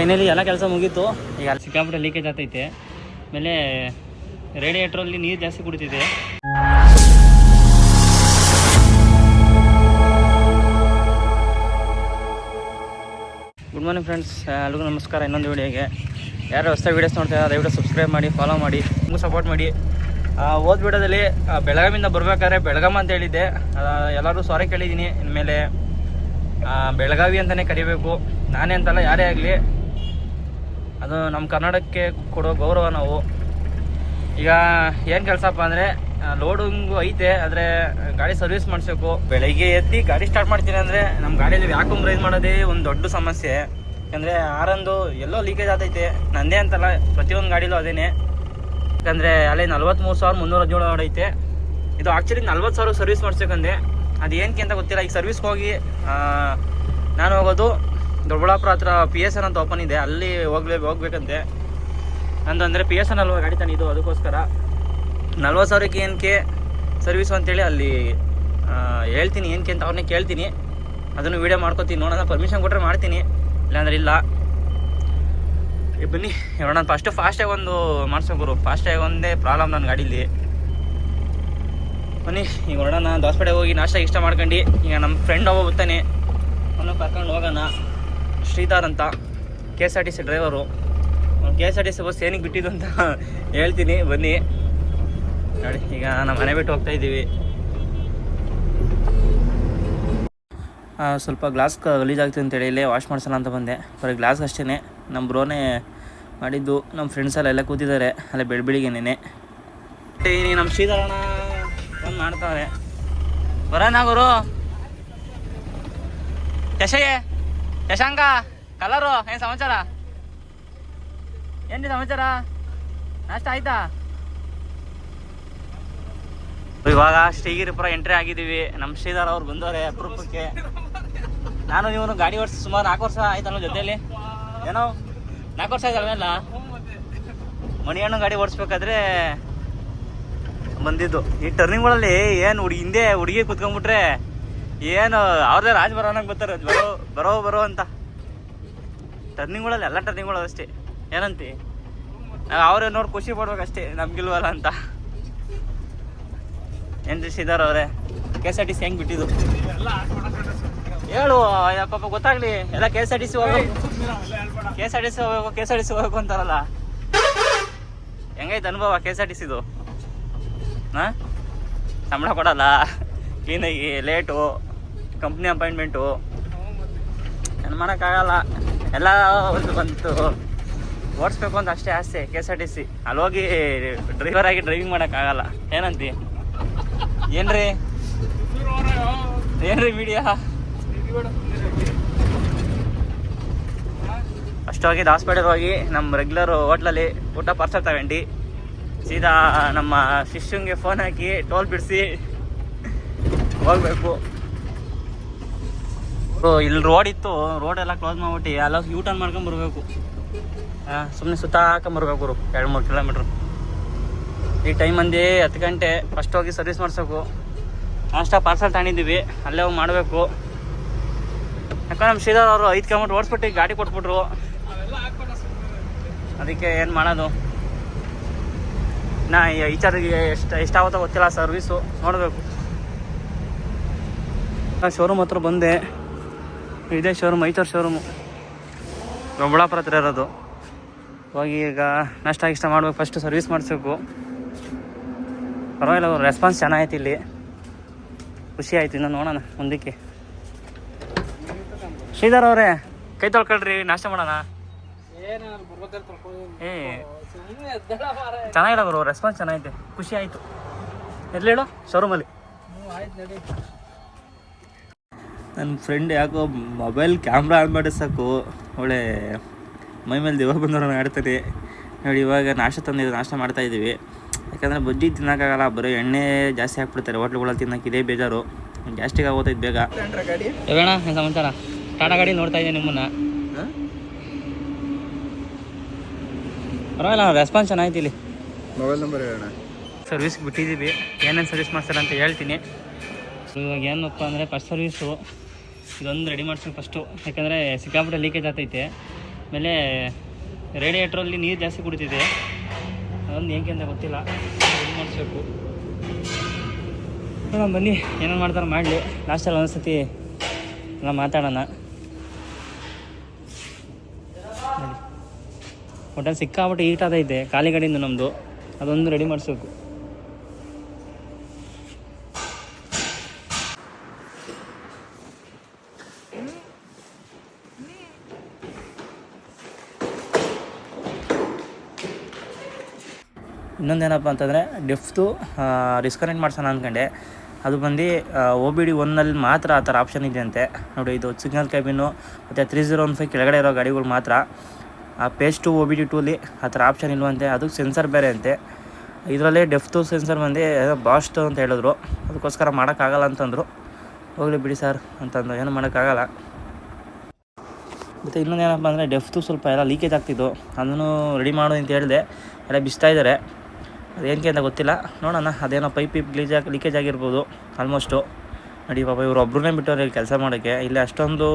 Finally ಎಲ್ಲ ಕೆಲಸ ಮುಗೀತು. ಈಗ ಅಲ್ಲಿ ಸಿಕ್ಕಾಪಟ್ಟೆ ಲೀಕೇಜ್ ಆಗ್ತೈತೆ. ಆಮೇಲೆ ರೇಡಿಯೇಟ್ರಲ್ಲಿ ನೀರು ಜಾಸ್ತಿ ಕುಡಿತಿದೆ. ಗುಡ್ ಮಾರ್ನಿಂಗ್ ಫ್ರೆಂಡ್ಸ್, ಎಲ್ರಿಗೂ ನಮಸ್ಕಾರ. ಇನ್ನೊಂದು ವೀಡಿಯೋಗೆ ಯಾರು ಹೊಸ ವೀಡಿಯೋಸ್ ನೋಡ್ತಾರೆ ದಯವಿಟ್ಟು ಸಬ್ಸ್ಕ್ರೈಬ್ ಮಾಡಿ, ಫಾಲೋ ಮಾಡಿ, ನಿಮಗೂ ಸಪೋರ್ಟ್ ಮಾಡಿ. ಓದ್ ವಿಡಿಯೋದಲ್ಲಿ ಬೆಳಗಾವಿಂದ ಬರಬೇಕಾದ್ರೆ ಬೆಳಗಾಂ ಅಂತ ಹೇಳಿದ್ದೆ. ಎಲ್ಲರೂ ಸಾರಿ ಕೇಳಿದ್ದೀನಿ. ಇನ್ಮೇಲೆ ಬೆಳಗಾವಿ ಅಂತಲೇ ಕರಿಬೇಕು. ನಾನೇ ಅಂತಲ್ಲ, ಯಾರೇ ಆಗಲಿ, ಅದು ನಮ್ಮ ಕರ್ನಾಟಕಕ್ಕೆ ಕೊಡೋ ಗೌರವ. ನಾವು ಈಗ ಏನು ಕೆಲಸಪ್ಪ ಅಂದರೆ ಲೋಡಿಂಗು ಐತೆ, ಆದರೆ ಗಾಡಿ ಸರ್ವಿಸ್ ಮಾಡಿಸ್ಬೇಕು. ಬೆಳಗ್ಗೆ ಎದ್ದು ಗಾಡಿ ಸ್ಟಾರ್ಟ್ ಮಾಡ್ತೀನಿ ಅಂದರೆ ನಮ್ಮ ಗಾಡಿಯಲ್ಲಿ ವ್ಯಾಕ್ಯೂಮ್ ರೈಸ್ ಮಾಡೋದೇ ಒಂದು ದೊಡ್ಡ ಸಮಸ್ಯೆ. ಯಾಕಂದರೆ ಆರೊಂದು ಎಲ್ಲೋ ಲೀಕೇಜ್ ಆಗ್ತೈತೆ. ನಂದೇ ಅಂತಲ್ಲ, ಪ್ರತಿಯೊಂದು ಗಾಡಿಲೂ ಅದೇನೆ. ಯಾಕಂದರೆ ಅಲ್ಲೇ 43,317 ಹೊಡೈತೆ. ಇದು ಆ್ಯಕ್ಚುಲಿ 40,000 ಸರ್ವಿಸ್ ಮಾಡಿಸ್ಬೇಕಂದೆ. ಅದು ಏನಕ್ಕೆ ಅಂತ ಗೊತ್ತಿಲ್ಲ. ಈಗ ಸರ್ವಿಸ್ಗೆ ಹೋಗಿ ನಾನು ಹೋಗೋದು ದೊಡ್ಡಬಳ್ಳಾಪುರ ಹತ್ರ PSN ಅಂತ ಓಪನ್ ಇದೆ, ಅಲ್ಲಿ ಹೋಗ್ಬೇಕಂತೆ. ನಂದು ಅಂದರೆ PSN ಅಲ್ವ ಗಾಡಿ ತಂದಿದ್ದು, ಅದಕ್ಕೋಸ್ಕರ 40,000ಕ್ಕೆ ಏನಕ್ಕೆ ಸರ್ವಿಸು ಅಂತೇಳಿ ಅಲ್ಲಿ ಹೇಳ್ತೀನಿ. ಏನಕ್ಕೆ ಅಂತ ಅವ್ರನ್ನೇ ಕೇಳ್ತೀನಿ. ಅದನ್ನು ವೀಡಿಯೋ ಮಾಡ್ಕೊತೀನಿ. ನೋಡೋಣ, ಪರ್ಮಿಷನ್ ಕೊಟ್ಟರೆ ಮಾಡ್ತೀನಿ, ಇಲ್ಲಾಂದ್ರೆ ಇಲ್ಲ. ಬನ್ನಿ ನೋಡೋಣ. ಫಾಸ್ಟಾಗಿ ಒಂದು ಮಾಡಿಸ್ಬೇಕು. ಫಾಸ್ಟಾಗಿ ಒಂದೇ ಪ್ರಾಬ್ಲಮ್ ನನ್ನ ಗಾಡೀಲಿ. ಬನ್ನಿ ಈಗ ನೋಡೋಣ. ದೋಸಪೇಟೆಗೆ ಹೋಗಿ ನಾಷ್ಟ ಇಷ್ಟ ಮಾಡ್ಕೊಂಡು ಈಗ ನಮ್ಮ ಫ್ರೆಂಡ್ ಒಬ್ಬ ಬರ್ತಾನೆ, ಅವನು ಕರ್ಕೊಂಡು ಹೋಗೋಣ. ಶ್ರೀಧರ್ ಅಂತ, KSRTC ಡ್ರೈವರು. KSRTC ಬಸ್ ಏನಕ್ಕೆ ಬಿಟ್ಟಿದ್ದು ಅಂತ ಹೇಳ್ತೀನಿ, ಬನ್ನಿ ನೋಡಿ. ಈಗ ನಮ್ಮ ಮನೆ ಬಿಟ್ಟು ಹೋಗ್ತಾ ಇದ್ದೀವಿ. ಸ್ವಲ್ಪ ಗ್ಲಾಸ್ ಗಲೀಜಾಗ್ತಿದೆ ಅಂತೇಳಿ ಇಲ್ಲೇ ವಾಶ್ ಮಾಡ್ಸೋಣ ಅಂತ ಬಂದೆ. ಬರೀ ಗ್ಲಾಸ್ ಅಷ್ಟೇ. ನಮ್ಮ ಬ್ರೋನೇ ಮಾಡಿದ್ದು. ನಮ್ಮ ಫ್ರೆಂಡ್ಸೆಲ್ಲ ಕೂತಿದ್ದಾರೆ ಅಲ್ಲೇ ಬೆಳಬೆಳಿಗ್ಗೆನೇ. ನಮ್ಮ ಶ್ರೀಧರಣ ಒಂದು ಮಾಡ್ತಾರೆ. ಬರೋಣ ಗುರು. ಶಶಾಂಕ ಕಲರು ಏನು ಸಮಾಚಾರ? ಏನು ಸಮಾಚಾರ? ನಾಷ್ಟ ಆಯ್ತಾ? ಇವಾಗ ಶ್ರೀಗಿರಿಪುರ ಎಂಟ್ರಿ ಆಗಿದ್ದೀವಿ. ನಮ್ಮ ಶ್ರೀಧರ್ ಅವ್ರು ಬಂದವ್ರೆ ಅಪರೂಪಕ್ಕೆ. ನಾನು ಇವನು ಗಾಡಿ ಓಡಿಸಿ ಸುಮಾರು 4 ವರ್ಷ ಆಯ್ತಲ್ಲ ಜೊತೆಯಲ್ಲಿ. ಏನೋ 4 ವರ್ಷ ಆಯ್ತಲ್ವಲ್ಲ. ಮಣಿಯಣ್ಣು ಗಾಡಿ ಓಡಿಸ್ಬೇಕಾದ್ರೆ ಬಂದಿದ್ದು. ಈ ಟರ್ನಿಂಗ್ಗಳಲ್ಲಿ ಏನು ಹಿಂದೆ ಹುಡುಗಿ ಕುತ್ಕೊಂಡ್ಬಿಟ್ರೆ ಏನು ಅವ್ರದ್ದೇ ರಾಜ್ ಬರೋನಂಗೆ ಬರ್ತಾರೆ. ಬರೋ ಅಂತ ಟರ್ನಿಂಗ್ಗಳಲ್ಲಿ, ಎಲ್ಲ ಟರ್ನಿಂಗ್ಗಳು ಅಷ್ಟೇ. ಏನಂತಿ, ನಾವು ಅವ್ರೇ ನೋಡಿ ಖುಷಿ ಪಡ್ಬೇಕಷ್ಟೇ, ನಮ್ಗಿಲ್ವಲ್ಲ ಅಂತ. ಏನ್ರಿ ಶ್ರೀಧರ್ ಅವರೇ, KSRTC ಹೆಂಗೆ ಬಿಟ್ಟಿದ್ದು ಹೇಳು. ಪಾಪ ಗೊತ್ತಾಗ್ಲಿ. ಎಲ್ಲ KSRTC ಹೋಗ್ಬೇಕು, KSRTC ಹೋಗ್ಬೇಕು ಅಂತಾರಲ್ಲ. ಹೆಂಗೈತೆ ಅನುಭವ KSRTCದು? ಹಾಂ, ಸಂಬಳ ಕೊಡಲ್ಲ, ಕ್ಲೀನಾಗಿ ಲೇಟು, ಕಂಪ್ನಿ ಅಪಾಯಿಂಟ್ಮೆಂಟು, ಏನು ಮಾಡೋಕ್ಕಾಗಲ್ಲ. ಎಲ್ಲ ಒಂದು ಬಂತು ಓಡಿಸ್ಬೇಕು ಅಂತ ಅಷ್ಟೇ ಆಸೆ KSRTC. ಅಲ್ಲಿ ಹೋಗಿ ಡ್ರೈವರ್ ಆಗಿ ಡ್ರೈವಿಂಗ್ ಮಾಡೋಕ್ಕಾಗಲ್ಲ. ಏನಂತಿ? ಏನ್ರಿ ಮೀಡಿಯಾ ಅಷ್ಟೋಗಿ ದಾಸಪೇಟೆಗೆ ಹೋಗಿ ನಮ್ಮ ರೆಗ್ಯುಲರ್ ಹೋಟ್ಲಲ್ಲಿ ಊಟ ಪಾರ್ಸಲ್ ತಗೊಂಡು ಸೀದಾ ನಮ್ಮ ಶಿಷ್ಯಂಗೆ ಫೋನ್ ಹಾಕಿ ಟೋಲ್ ಬಿಡಿಸಿ ಹೋಗ್ಬೇಕು. ಇಲ್ಲಿ ರೋಡ್ ಇತ್ತು, ರೋಡೆಲ್ಲ ಕ್ಲೋಸ್ ಮಾಡ್ಬಿಟ್ಟು ಎಲ್ಲ U-ಟರ್ನ್ ಮಾಡ್ಕೊಂಬರ್ಬೇಕು. ಸುಮ್ಮನೆ ಸುತ್ತ ಹಾಕೊಂಬರ್ಬೇಕು 2-3 ಕಿಲೋಮೀಟ್ರು. ಈ ಟೈಮ್ ಮಂದಿ 10 ಗಂಟೆ. ಫಸ್ಟ್ ಹೋಗಿ ಸರ್ವಿಸ್ ಮಾಡಿಸ್ಬೇಕು. ನಾಷ್ಟ ಪಾರ್ಸಲ್ ತಗೊಂಡಿದ್ದೀವಿ, ಅಲ್ಲೇ ಹೋಗಿ ಮಾಡಬೇಕು. ಯಾಕಂದ್ರೆ ನಮ್ಮ ಶ್ರೀಧರ್ ಅವರು 5 ಕಿಲೋಮೀಟ್ರ್ ಓಡಿಸ್ಬಿಟ್ಟು ಗಾಡಿ ಕೊಟ್ಬಿಟ್ರು. ಅದಕ್ಕೆ ಏನು ಮಾಡೋದು, ನಾ ಈಚಾರಿಗೆ ಎಷ್ಟಾಗುತ್ತೋ ಗೊತ್ತಿಲ್ಲ ಸರ್ವಿಸು, ನೋಡಬೇಕು. ಶೋರೂಮ್ ಹತ್ರ ಬಂದೆ. ಇದೇ ಶೋರೂಮ್, ಐತರ್ ಶೋರೂಮು, ದೊಡ್ಡಬಳ್ಳಾಪುರ ಹತ್ರ ಇರೋದು. ಹೋಗಿ ಈಗ ನಾಷ್ಟ ಇಷ್ಟ ಮಾಡ್ಬೇಕು. ಫಸ್ಟ್ ಸರ್ವಿಸ್ ಮಾಡಿಸ್ಬೇಕು. ಪರವಾಗಿಲ್ಲ, ರೆಸ್ಪಾನ್ಸ್ ಚೆನ್ನಾಗೈತಿ ಇಲ್ಲಿ, ಖುಷಿ ಆಯ್ತು. ಇನ್ನು ನೋಡೋಣ ಮುಂದಕ್ಕೆ. ಶ್ರೀಧರ್ ಅವರೇ, ಕೈ ತೊಳ್ಕೊಳ್ರಿ, ನಾಷ್ಟ ಮಾಡೋಣ. ಚೆನ್ನಾಗಿಲ್ಲ ಗುರು, ರೆಸ್ಪಾನ್ಸ್ ಚೆನ್ನಾಗೈತೆ, ಖುಷಿ ಆಯಿತು. ಎಲ್ಲಿ ಹೇಳು? ಶೋರೂಮಲ್ಲಿ. ನನ್ನ ಫ್ರೆಂಡ್ ಯಾಕೋ ಮೊಬೈಲ್ ಕ್ಯಾಮ್ರಾ ಆನ್ ಮಾಡಿ ಸಾಕು ಒಳ್ಳೆ ಮೈ ಮೇಲೆ ದೇವ ಬಂದವ್ರನ್ನ ಆಡ್ತಾರೆ ನೋಡಿ. ಇವಾಗ ನಾಷ್ಟ ತಂದಿದ್ದು, ನಾಷ್ಟ ಮಾಡ್ತಾಯಿದ್ದೀವಿ. ಯಾಕಂದರೆ ಬಜ್ಜಿ ತಿನ್ನೋಕ್ಕಾಗಲ್ಲ, ಬರೀ ಎಣ್ಣೆ ಜಾಸ್ತಿ ಹಾಕ್ಬಿಡ್ತಾರೆ ಹೋಟ್ಲುಗಳಲ್ಲಿ. ತಿನ್ನೋಕೆ ಇದೇ ಬೇಜಾರು, ಗ್ಯಾಸ್ಟಿಕ್ ಆಗೋತೈತೆ ಬೇಗ. ಹೇಳೋಣ ಏನು ಸಮಾಚಾರ? ಟಾಟಾ ಗಾಡಿ ನೋಡ್ತಾ ಇದ್ದೀನಿ ನಿಮ್ಮನ್ನ. ಪರವಾಗಿಲ್ಲ, ರೆಸ್ಪಾನ್ಸ್ ಚೆನ್ನಾಗಿತ್ತು. ಇಲ್ಲಿ ಮೊಬೈಲ್ ನಂಬರ್ ಹೇಳೋಣ. ಸರ್ವಿಸ್ಗೆ ಬಿಟ್ಟಿದ್ದೀವಿ, ಏನೇನು ಸರ್ವಿಸ್ ಮಾಡ್ತಾರೆ ಅಂತ ಹೇಳ್ತೀನಿ. ಇವಾಗ ಏನಪ್ಪ ಅಂದರೆ ಫಸ್ಟ್ ಸರ್ವೀಸು ಇದೊಂದು ರೆಡಿ ಮಾಡ್ಸ್ಬೇಕು ಫಸ್ಟು. ಯಾಕಂದರೆ ಸಿಕ್ಕಾಪಟ್ಟೆ ಲೀಕೇಜ್ ಆಗ್ತೈತೆ. ಆಮೇಲೆ ರೇಡಿಯೇಟ್ರಲ್ಲಿ ನೀರು ಜಾಸ್ತಿ ಕುಡಿತಿದೆ, ಅದೊಂದು ಏಕೆ ಅಂತ ಗೊತ್ತಿಲ್ಲ, ರೆಡಿ ಮಾಡಿಸ್ಬೇಕು. ನೋಡೋಣ ಬನ್ನಿ, ಏನೇನು ಮಾಡ್ತಾರೆ ಮಾಡಲಿ. ಲಾಸ್ಟಲ್ಲಿ ಒಂದ್ಸತಿ ಎಲ್ಲ ಮಾತಾಡೋಣ. ಹೋಟೆಲ್ ಸಿಕ್ಕಾಬಿಟ್ಟು ಹೀಟ್ ಆದೈತೆ, ಖಾಲಿ ಗಾಡಿಯಿಂದ ನಮ್ಮದು, ಅದೊಂದು ರೆಡಿ ಮಾಡಿಸ್ಬೇಕು. ಇನ್ನೊಂದೇನಪ್ಪ ಅಂತಂದರೆ ಡೆಫ್ತು ಡಿಸ್ಕನೆಕ್ಟ್ ಮಾಡ್ಸೋಣ ಅಂದ್ಕೊಂಡೆ. ಅದು ಬಂದು OBD 1ನಲ್ಲಿ ಮಾತ್ರ ಆ ಥರ ಆಪ್ಷನ್ ಇದೆಯಂತೆ ನೋಡಿ. ಇದು ಸಿಗ್ನಲ್ ಕ್ಯಾಬಿನು ಮತ್ತು 3015 ಕೆಳಗಡೆ ಇರೋ ಗಾಡಿಗಳು ಮಾತ್ರ. ಆ ಪೇಸ್ಟ್ OBD 2ಲಿ ಆ ಥರ ಆಪ್ಷನ್ ಇಲ್ವಂತೆ. ಅದಕ್ಕೆ ಸೆನ್ಸರ್ ಬೇರೆ ಅಂತೆ. ಇದರಲ್ಲೇ ಡೆಫ್ತು ಸೆನ್ಸರ್ ಬಂದು ಬಾಸ್ಟು ಅಂತ ಹೇಳಿದ್ರು, ಅದಕ್ಕೋಸ್ಕರ ಮಾಡೋಕ್ಕಾಗಲ್ಲ ಅಂತಂದರು. ಹೋಗಲಿ ಬಿಡಿ ಸರ್ ಅಂತಂದು, ಏನು ಮಾಡೋಕ್ಕಾಗಲ್ಲ. ಮತ್ತು ಇನ್ನೊಂದೇನಪ್ಪ ಅಂದರೆ ಡೆಫ್ತು ಸ್ವಲ್ಪ ಎಲ್ಲ ಲೀಕೇಜ್ ಆಗ್ತಿದ್ದು, ಅದನ್ನು ರೆಡಿ ಮಾಡು ಅಂತ ಹೇಳಿದೆ. ಎಲ್ಲ ಬಿಸ್ತಾ ಇದ್ದಾರೆ, ಅದೇನಕ್ಕೆ ಅಂತ ಗೊತ್ತಿಲ್ಲ, ನೋಡೋಣ. ಅದೇನೋ ಪೈಪ್ ಲೀಕೇಜ್ ಆಗಿರ್ಬೋದು ಆಲ್ಮೋಸ್ಟು. ನೋಡಿ ಪಾಪ ಇವರು ಒಬ್ಬರನ್ನೇ ಬಿಟ್ಟವ್ರು ಇಲ್ಲಿ ಕೆಲಸ ಮಾಡೋಕ್ಕೆ. ಇಲ್ಲಿ ಅಷ್ಟೊಂದು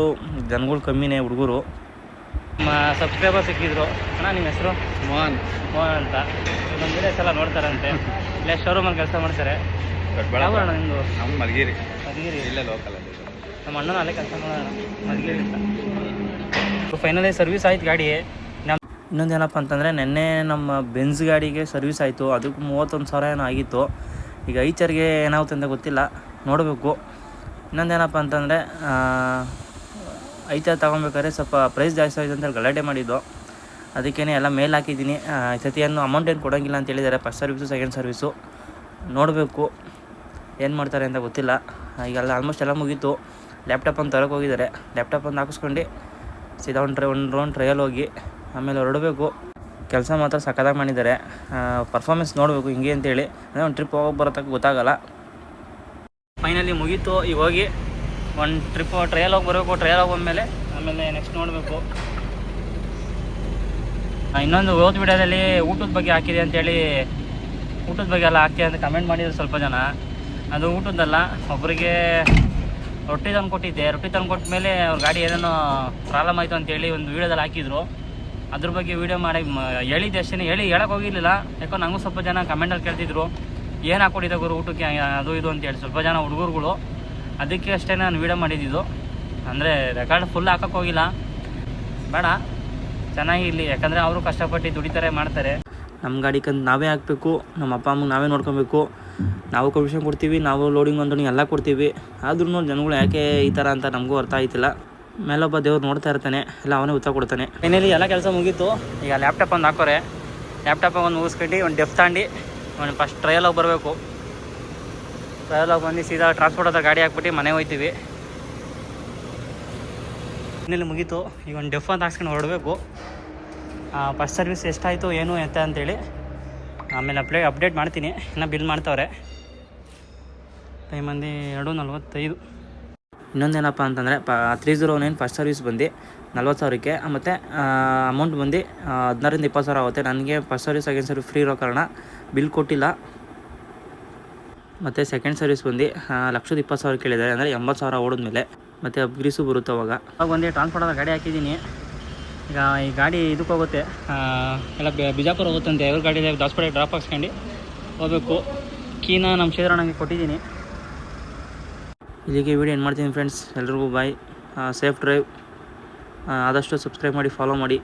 ಜನಗಳು ಕಮ್ಮಿನೇ, ಹುಡುಗರು. ನಮ್ಮ ಸಬ್ಸ್ಕ್ರೈಬರ್ ಸಿಕ್ಕಿದ್ರು. ಅಣ್ಣ ನಿಮ್ಮ ಹೆಸರು? ಮೋಹನ್ ಅಂತ. ನಮ್ಮ ವಿಡಿಯೋಸ್ ಎಲ್ಲ ನೋಡ್ತಾರಂತೆ. ಇಲ್ಲೇ ಶೋರೂಮಲ್ಲಿ ಕೆಲಸ ಮಾಡ್ತಾರೆ. ಯಾವ ಅಣ್ಣ ನಿಮ್ಮದು? ನಮ್ಮ ಮಧುಗಿರಿ ಇಲ್ಲೇ ಲೋಕಲಲ್ಲಿ. ನಮ್ಮ ಅಣ್ಣನ ಅಲ್ಲೇ ಕೆಲಸ ಮಾಡೋಣ, ಮಧುಗಿರಿ ಅಂತ. ಫೈನಲಿ ಸರ್ವಿಸ್ ಆಯ್ತು ಗಾಡಿ. ಇನ್ನೊಂದೇನಪ್ಪ ಅಂತಂದರೆ ನೆನ್ನೆ ನಮ್ಮ ಬೆನ್ಸ್ ಗಾಡಿಗೆ ಸರ್ವಿಸ್ ಆಯಿತು, ಅದಕ್ಕೆ 31,000 ಏನೋ ಆಗಿತ್ತು. ಈಗ ಐಚರ್ಗೆ ಏನಾಗುತ್ತೆ ಅಂತ ಗೊತ್ತಿಲ್ಲ, ನೋಡಬೇಕು. ಇನ್ನೊಂದೇನಪ್ಪ ಅಂತಂದರೆ ಐಚರ್ ತೊಗೊಬೇಕಾದ್ರೆ ಸ್ವಲ್ಪ ಪ್ರೈಸ್ ಜಾಸ್ತಿ ಆಯಿತು ಅಂತೇಳಿ ಗಲಾಟೆ ಮಾಡಿದ್ದು, ಅದಕ್ಕೇ ಎಲ್ಲ ಮೇಲ್ ಹಾಕಿದ್ದೀನಿ. ಈ ಸತಿ ಏನು ಅಮೌಂಟ್ ಏನು ಕೊಡೋಂಗಿಲ್ಲ ಅಂತ ಹೇಳಿದ್ದಾರೆ, ಫಸ್ಟ್ ಸರ್ವಿಸು ಸೆಕೆಂಡ್ ಸರ್ವಿಸು. ನೋಡಬೇಕು ಏನು ಮಾಡ್ತಾರೆ ಅಂತ ಗೊತ್ತಿಲ್ಲ. ಈಗೆಲ್ಲ ಆಲ್ಮೋಸ್ಟ್ ಎಲ್ಲ ಮುಗೀತು. ಲ್ಯಾಪ್ಟಾಪ್ ಒಂದು ತರೋಕೆ ಹೋಗಿದ್ದಾರೆ, ಲ್ಯಾಪ್ಟಾಪ್ ಒಂದು ಹಾಕಿಸ್ಕೊಂಡು ಸೀದಾ ಒಂದು ರೌಂಡ್ ಟ್ರಯಲ್ ಹೋಗಿ ಆಮೇಲೆ ಹೊರಡಬೇಕು. ಕೆಲಸ ಮಾತ್ರ ಸಕ್ಕತ್ತಾಗಿ ಮಾಡಿದ್ದಾರೆ. ಪರ್ಫಾರ್ಮೆನ್ಸ್ ನೋಡಬೇಕು ಹಿಂಗೆ ಅಂತೇಳಿ, ಅಂದರೆ ಒಂದು ಟ್ರಿಪ್ ಹೋಗಿ ಬರೋತಕ್ಕ ಗೊತ್ತಾಗಲ್ಲ. ಫೈನಲಿ ಮುಗೀತು. ಈಗ ಹೋಗಿ ಒಂದು ಟ್ರಿಪ್ ಟ್ರಯಲ್ ಹೋಗಿ ಬರಬೇಕು. ಟ್ರಯಲ್ ಹೋಗಿ ಬಂದಮೇಲೆ ಆಮೇಲೆ ನೆಕ್ಸ್ಟ್ ನೋಡಬೇಕು. ಇನ್ನೊಂದು ಓದ್ ವಿಡಿಯೋದಲ್ಲಿ ಊಟದ ಬಗ್ಗೆ ಹಾಕಿದೆ ಅಂತೇಳಿ, ಊಟದ ಬಗ್ಗೆ ಎಲ್ಲ ಹಾಕ್ತೀವಿ ಅಂತ ಕಮೆಂಟ್ ಮಾಡಿದ್ರು ಸ್ವಲ್ಪ ಜನ. ಅದು ಊಟದ್ದಲ್ಲ, ಒಬ್ಬರಿಗೆ ರೊಟ್ಟಿ ತಂದು ಕೊಟ್ಟಿದ್ದೆ. ರೊಟ್ಟಿ ತಂದು ಕೊಟ್ಟ ಮೇಲೆ ಅವ್ರ ಗಾಡಿ ಏನೇನೋ ಪ್ರಾಬ್ಲಮ್ ಆಯಿತು ಅಂತೇಳಿ ಒಂದು ವೀಡಿಯೋದಲ್ಲಿ ಹಾಕಿದ್ರು. ಅದ್ರ ಬಗ್ಗೆ ವೀಡಿಯೋ ಮಾಡಿ ಹೇಳಿದ್ದೆ ಅಷ್ಟೇ, ಹೇಳಕ್ಕೆ ಹೋಗಿರಲಿಲ್ಲ. ಯಾಕೋ ನನಗೂ ಸ್ವಲ್ಪ ಜನ ಕಮೆಂಟಲ್ಲಿ ಕೇಳ್ತಿದ್ರು, ಏನು ಹಾಕ್ಕೊಟ್ಟಿದ್ದೆ ಗುರು ಊಟಕ್ಕೆ ಅದು ಇದು ಅಂತೇಳಿ, ಸ್ವಲ್ಪ ಜನ ಹುಡುಗರುಗಳು. ಅದಕ್ಕೆ ಅಷ್ಟೇ ನಾನು ವೀಡಿಯೋ ಮಾಡಿದ್ದು. ಅಂದರೆ ರೆಕಾರ್ಡ್ ಫುಲ್ ಹಾಕೋಕ್ಕೆ ಹೋಗಿಲ್ಲ, ಬೇಡ ಚೆನ್ನಾಗಿರಲಿ. ಯಾಕಂದರೆ ಅವರು ಕಷ್ಟಪಟ್ಟು ದುಡಿತಾರೆ, ಮಾಡ್ತಾರೆ. ನಮ್ಮ ಗಾಡಿಕಂತ ನಾವೇ ಹಾಕಬೇಕು, ನಮ್ಮ ಅಪ್ಪ ಅಮ್ಮಗೆ ನಾವೇ ನೋಡ್ಕೊಬೇಕು. ನಾವು ಕಮಿಷನ್ ಕೊಡ್ತೀವಿ, ನಾವು ಲೋಡಿಂಗ್ ಅಂದ್ರೂ ಎಲ್ಲ ಕೊಡ್ತೀವಿ. ಆದ್ರೂ ಜನಗಳು ಯಾಕೆ ಈ ಥರ ಅಂತ ನಮಗೂ ಅರ್ಥ ಆಯ್ತಿಲ್ಲ. ಮೇಲೊಬ್ಬ ದೇವ್ರು ನೋಡ್ತಾ ಇರ್ತಾನೆ, ಎಲ್ಲ ಅವನೇ ಉತ್ತರ ಕೊಡ್ತಾನೆ. ಫೈನಲಿ ಎಲ್ಲ ಕೆಲಸ ಮುಗೀತು. ಈಗ ಲ್ಯಾಪ್ಟಾಪ್ ಒಂದು ಹಾಕೋರೆ, ಲ್ಯಾಪ್ಟಾಪ್ ಒಂದು ಮುಗಿಸ್ಕೊಂಡು ಒಂದು ಡೆಫ್ ತಾಂಡಿ ಒಂದು ಫಸ್ಟ್ ಟ್ರಯಲ್ ಹೋಗಿ ಬರಬೇಕು. ಟ್ರಯಲ್ ಹೋಗಿ ಬಂದು ಸೀದಾ ಟ್ರಾನ್ಸ್ಪೋರ್ಟ್ ಹತ್ರ ಗಾಡಿ ಹಾಕ್ಬಿಟ್ಟು ಮನೆಗೆ ಹೋಗ್ತೀವಿ. ಫೈನಲಿ ಮುಗೀತು. ಈಗ ಒಂದು ಡೆಫ್ ಅಂತ ಹಾಕ್ಸ್ಕೊಂಡು ಹೊರಡಬೇಕು. ಫಸ್ಟ್ ಸರ್ವಿಸ್ ಎಷ್ಟಾಯಿತು ಏನು ಎಂತ ಅಂತೇಳಿ ಆಮೇಲೆ ಅಪ್ಡೇಟ್ ಮಾಡ್ತೀನಿ. ಇನ್ನೂ ಬಿಲ್ ಮಾಡ್ತವ್ರೆ. ಟೈಮ್ ಬಂದು 2:45. ಇನ್ನೊಂದೇನಪ್ಪ ಅಂತಂದರೆ 309 ಫಸ್ಟ್ ಸರ್ವಿಸ್ ಬಂದು 40,000ಕ್ಕೆ, ಮತ್ತು ಅಮೌಂಟ್ ಬಂದು 16,000 ರಿಂದ 20,000 ಆಗುತ್ತೆ. ನನಗೆ first service second service free ಇರೋ ಕಾರಣ ಬಿಲ್ ಕೊಟ್ಟಿಲ್ಲ. ಮತ್ತು ಸೆಕೆಂಡ್ ಸರ್ವಿಸ್ ಬಂದು 1,20,000 ಕೇಳಿದ್ದಾರೆ, ಅಂದರೆ 80,000 ಓಡಿದ್ಮೇಲೆ. ಮತ್ತು ಅಪ್ಗ್ರೀಸು ಬರುತ್ತೆ ಅವಾಗ. ಬಂದು ಟ್ರಾನ್ಸ್ಪೋರ್ಟ್ ಗಾಡಿ ಹಾಕಿದ್ದೀನಿ. ಈಗ ಈ ಗಾಡಿ ಇದಕ್ಕೆ ಹೋಗುತ್ತೆ, ಎಲ್ಲ ಬಿಜಾಪುರ ಹೋಗುತ್ತಂತೆ. ಅವ್ರ ಗಾಡಿ ಹಾಸ್ಪಿಟಲ್ ಡ್ರಾಪ್ ಹಾಕ್ಸ್ಕೊಂಡು ಹೋಗಬೇಕು. ಕೀನ ನಮ್ಮ ಶ್ರೀಧರಣ್ಣಗೆ ಕೊಟ್ಟಿದ್ದೀನಿ. ಇಲ್ಲಿಗೆ ವಿಡಿಯೋ ಏನು ಮಾಡ್ತೀನಿ ಫ್ರೆಂಡ್ಸ್. ಎಲ್ರಿಗೂ ಬಾಯ್, ಸೇಫ್ ಡ್ರೈವ್. ಆದಷ್ಟು ಸಬ್ಸ್ಕ್ರೈಬ್ ಮಾಡಿ, ಫಾಲೋ ಮಾಡಿ.